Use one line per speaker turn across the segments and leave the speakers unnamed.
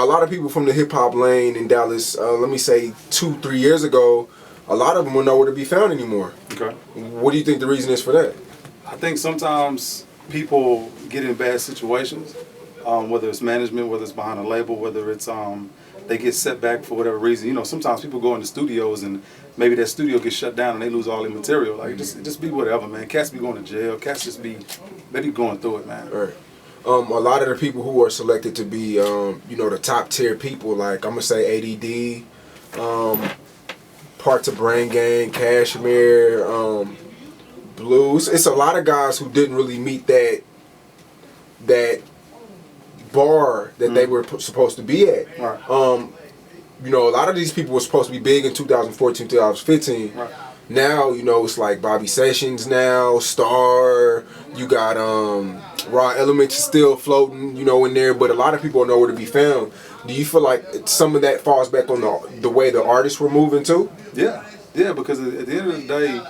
Now, a lot of people from the hip hop lane in Dallas, let me say 2-3 years ago, a lot of them were nowhere to be found anymore.
Okay.
What do you think the reason is for that?
I think sometimes people get in bad situations, whether it's management, whether it's behind a label, whether it's they get set back for whatever reason. You know, sometimes people go into studios and maybe that studio gets shut down and they lose all their material. Like, just be whatever, man. Cats be going to jail. Cats just be, they be going through it, man.
Right. A lot of the people who are selected to be, you know, the top tier people, like I'm gonna say ADD, parts of Brain Gang, Cashmere, Blues. It's a lot of guys who didn't really meet that bar that they were supposed to be at.
Right.
You know, a lot of these people were supposed to be big in 2014, 2015.
Right.
Now, you know, it's like Bobby Sessions now, Star, you got Raw Elements still floating, you know, in there, but a lot of people are nowhere to be found. Do you feel like some of that falls back on the way the artists were moving too?
Yeah, because at the end of the day,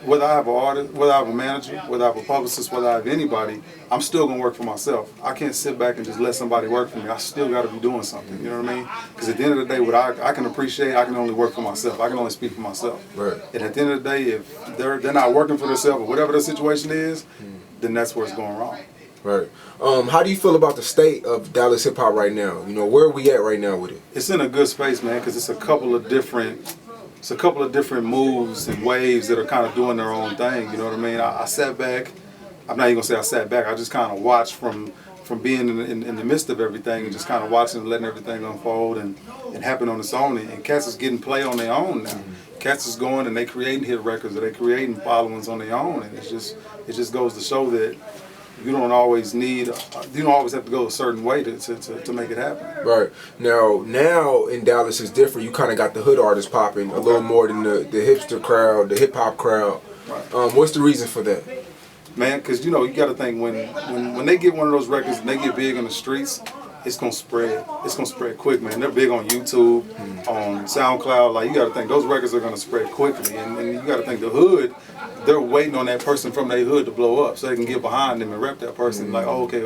whether I have an artist, whether I have a manager, whether I have a publicist, whether I have anybody, I'm still going to work for myself. I can't sit back and just let somebody work for me. I still got to be doing something, you know what I mean? Because at the end of the day, what I can appreciate, I can only work for myself. I can only speak for myself.
Right.
And at the end of the day, if they're not working for themselves or whatever the situation is, then that's where it's going wrong.
Right. How do you feel about the state of Dallas hip hop right now? You know, where are we at right now with it?
It's in a good space, man, because it's a couple of different moves and waves that are kind of doing their own thing. You know what I mean? I sat back. I'm not even gonna say I sat back. I just kind of watched from being in the midst of everything and just kind of watching and letting everything unfold and happen on its own. And cats is getting play on their own now. Cats is going and they creating hit records or they creating followings on their own. And it just goes to show that you don't always have to go a certain way to make it happen.
Right. Now in Dallas it's different. You kind of got the hood artists popping a little more than the hipster crowd, the hip hop crowd.
Right.
What's the reason for that?
Man, because you know, you got to think when they get one of those records and they get big in the streets, it's gonna spread. It's gonna spread quick, man. They're big on YouTube, on SoundCloud. Like, you got to think those records are gonna spread quickly, and you got to think the hood. They're waiting on that person from their hood to blow up so they can get behind them and rep that person. Like, oh, okay,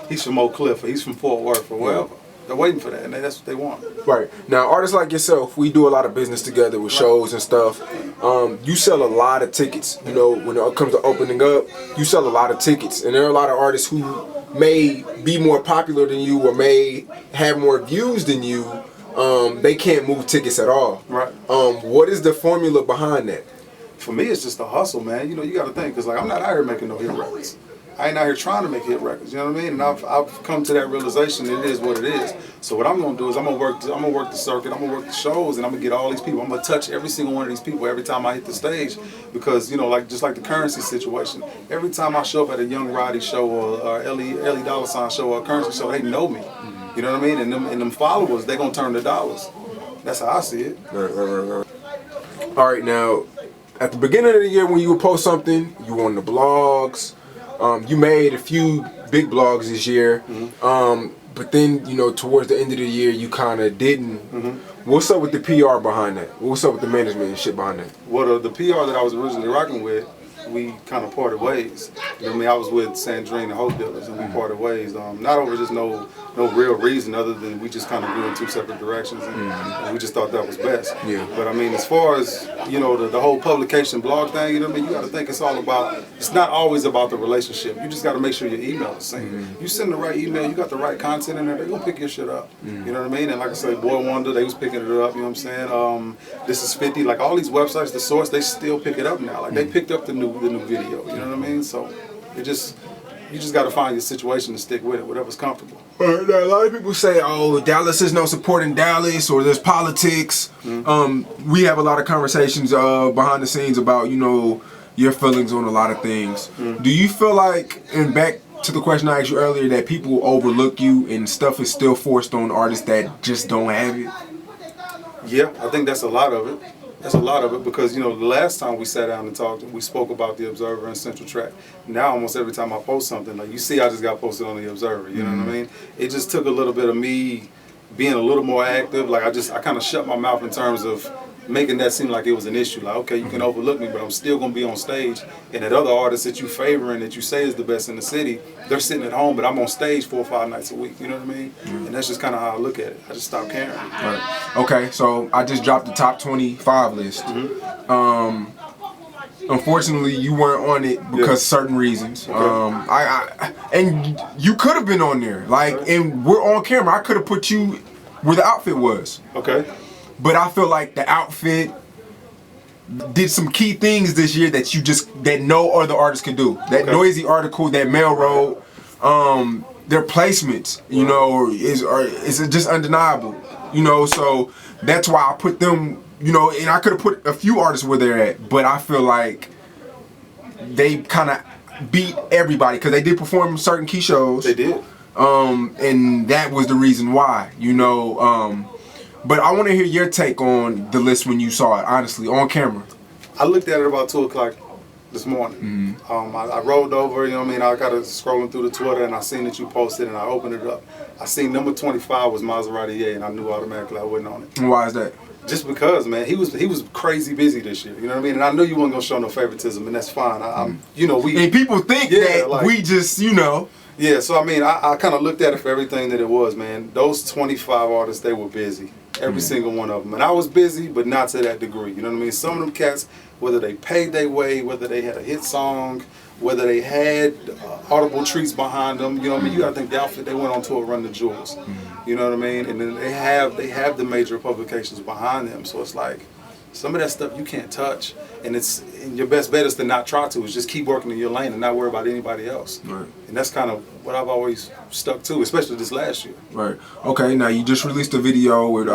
he's from Oak Cliff or he's from Fort Worth or wherever. They're waiting for that, and that's what they want.
Right. Now, artists like yourself, we do a lot of business together with shows and stuff. You sell a lot of tickets. You know, when it comes to opening up, you sell a lot of tickets. And there are a lot of artists who may be more popular than you or may have more views than you. They can't move tickets at all.
Right.
What is the formula behind that?
For me, it's just a hustle, man. You know, you got to think, because like I'm not out here making no hit records. I ain't out here trying to make hit records. You know what I mean? And I've come to that realization. It is what it is. So what I'm gonna do is I'm gonna work the circuit. I'm gonna work the shows, and I'm gonna get all these people. I'm gonna touch every single one of these people every time I hit the stage, because you know, like just like the Currency situation. Every time I show up at a Young Roddy show or Ellie Dollar Sign show or a Currency show, they know me. You know what I mean? And them followers, they gonna turn to dollars. That's how I see it.
Right. All right, now. At the beginning of the year, when you would post something, you were on the blogs. You made a few big blogs this year, but then, you know, towards the end of the year, you kind of didn't. What's up with the PR behind that? What's up with the management and shit behind that?
Well, the PR that I was originally rocking with, we kind of parted ways. You know what I mean? I was with Sandrine and Hope Dealers, and we parted ways. Not over just no real reason other than we just kind of grew in two separate directions, and we just thought that was best.
Yeah.
But I mean, as far as, you know, the whole publication blog thing, you know what I mean? You got to think it's not always about the relationship. You just got to make sure your email is synced. You send the right email, you got the right content in there, they're going to pick your shit up. You know what I mean? And like I said, Boy Wonder, they was picking it up, you know what I'm saying? This is 50, like all these websites, the Source, they still pick it up now. Like they picked up the new video, you know what I mean? So you just got to find your situation and stick with it, whatever's comfortable.
All right, now a lot of people say, oh, Dallas is no supporting Dallas, or there's politics. We have a lot of conversations behind the scenes about, you know, your feelings on a lot of things. Do you feel like, and back to the question I asked you earlier, that people overlook you and stuff is still forced on artists that just don't have it?
Yeah, I think that's a lot of it. That's a lot of it, because, you know, the last time we sat down and talked, we spoke about the Observer and Central Track. Now almost every time I post something, like you see, I just got posted on the Observer, you know what I mean? It just took a little bit of me being a little more active. Like I kind of shut my mouth in terms of making that seem like it was an issue. Like, okay, you can overlook me, but I'm still gonna be on stage. And that other artist that you favoring, that you say is the best in the city, they're sitting at home, but I'm on stage 4 or 5 nights a week. You know what I mean? And that's just kind of how I look at it. I just stopped caring.
Right. Okay, so I just dropped the top 25 list. Unfortunately, you weren't on it because certain reasons.
Okay.
And you could have been on there. Like, and we're on camera. I could have put you where the outfit was.
Okay.
But I feel like the outfit did some key things this year that no other artist could do. That Noisy article that Mel wrote, their placements, you know, is just undeniable. You know, so that's why I put them. You know, and I could have put a few artists where they're at, but I feel like they kind of beat everybody because they did perform certain key shows.
They did.
And that was the reason why, you know. But I want to hear your take on the list when you saw it, honestly, on camera.
I looked at it about 2 o'clock this morning. I rolled over, you know what I mean? I got to scrolling through the Twitter and I seen that you posted and I opened it up. I seen number 25 was Maserati A and I knew automatically I wasn't on it.
And why is that?
Just because, man, he was crazy busy this year. You know what I mean? And I knew you weren't gonna show no favoritism, and that's fine. You know,
and people think that like, we just, you know.
Yeah. So I mean, I kind of looked at it for everything that it was, man. Those 25 artists, they were busy, every single one of them, and I was busy, but not to that degree. You know what I mean? Some of them cats, whether they paid their way, whether they had a hit song, whether they had audible treats behind them, you know what I mean? You gotta think the outfit they went on tour Run the Jewels. You know what I mean? And then they have the major publications behind them. So it's like some of that stuff you can't touch. And your best bet is to not try to, is just keep working in your lane and not worry about anybody else. Right. And that's kind of what I've always stuck to, especially this last year.
Right. Okay, now you just released a video with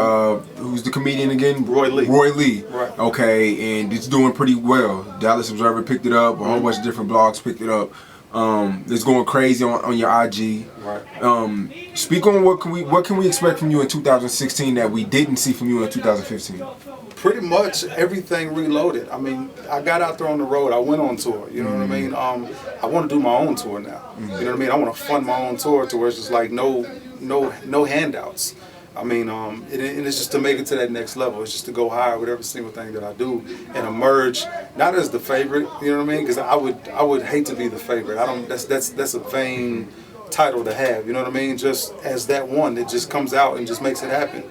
who's the comedian again?
Roy Lee.
Roy Lee.
Right.
Okay, and it's doing pretty well. Dallas Observer picked it up, a whole bunch of different blogs picked it up. It's going crazy on your IG.
Right.
Speak on what can we expect from you in 2016 that we didn't see from you in 2015?
Pretty much everything reloaded. I mean, I got out there on the road. I went on tour. You know what I mean? I want to do my own tour now. You know what I mean? I want to fund my own tour to where it's just like no handouts. I mean, and it's just to make it to that next level. It's just to go higher with every single thing that I do and emerge not as the favorite. You know what I mean? Because I would hate to be the favorite. I don't. That's a vain title to have. You know what I mean? Just as that one that just comes out and just makes it happen.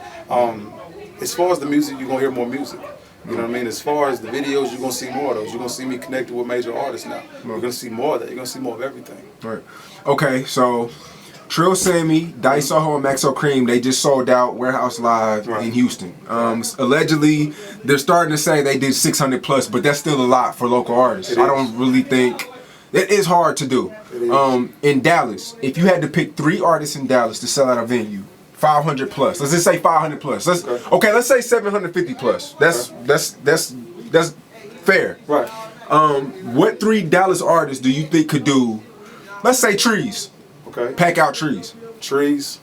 As far as the music, you're gonna hear more music. You know what I mean? As far as the videos, you're gonna see more of those. You're gonna see me connected with major artists now. You're gonna see more of that. You're gonna see more of everything.
Right. Okay, so Trill Sammy, Dice Soho, and Maxo Cream, they just sold out Warehouse Live in Houston. Allegedly, they're starting to say they did 600 plus, but that's still a lot for local artists. I don't really think it is hard to do. In Dallas, if you had to pick 3 artists in Dallas to sell out a venue, 500 plus. Let's just say 500 plus. Let's say 750 plus. That's fair.
Right.
What 3 Dallas artists do you think could do? Let's say Trees.
Okay.
Pack out Trees.
Trees.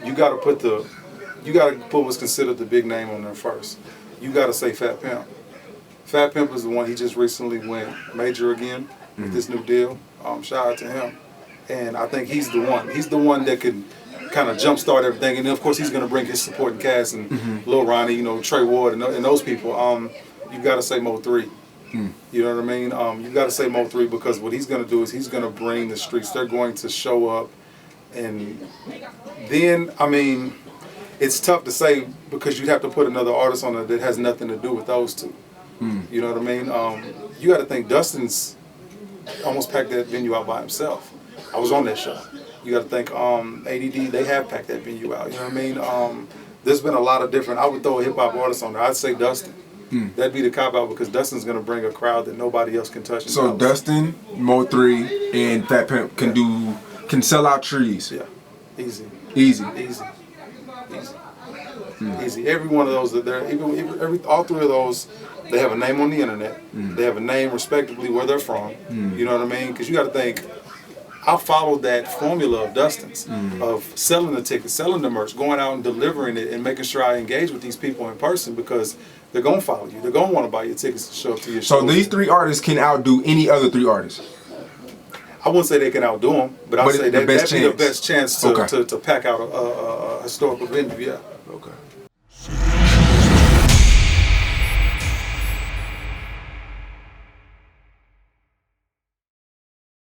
You gotta put what's considered the big name on there first. You gotta say Fat Pimp. Fat Pimp is the one. He just recently went major again with this new deal. Shout out to him. And I think he's the one. He's the one that could kind of jumpstart everything, and then of course he's going to bring his supporting cast and Lil Ronnie, you know, Trey Ward, and those people. You got to say Mo3. You know what I mean? You got to say Mo3 because what he's going to do is he's going to bring the streets. They're going to show up, and then I mean, it's tough to say because you'd have to put another artist on it that has nothing to do with those two. You know what I mean? You got to think Dustin's almost packed that venue out by himself. I was on that show. You got to think ADD, they have packed that venue out. You know what I mean? There's been a lot of different, I would throw a hip-hop artist on there. I'd say Dustin. That'd be the cop-out because Dustin's going to bring a crowd that nobody else can touch.
So Dustin, Mo3, and Fat Pimp can sell out Trees.
Yeah, easy.
Easy.
Easy. Easy. Easy. Every one of those, all 3 of those, they have a name on the internet. They have a name respectively where they're from. You know what I mean? Because you got to think, I followed that formula of Dustin's, of selling the tickets, selling the merch, going out and delivering it and making sure I engage with these people in person because they're going to follow you. They're going to want to buy your tickets to show up to your show.
So these 3 artists can outdo any other 3 artists?
I wouldn't say they can outdo them, but I'd say that'd be the best chance to pack out a historical venue, yeah.
Okay.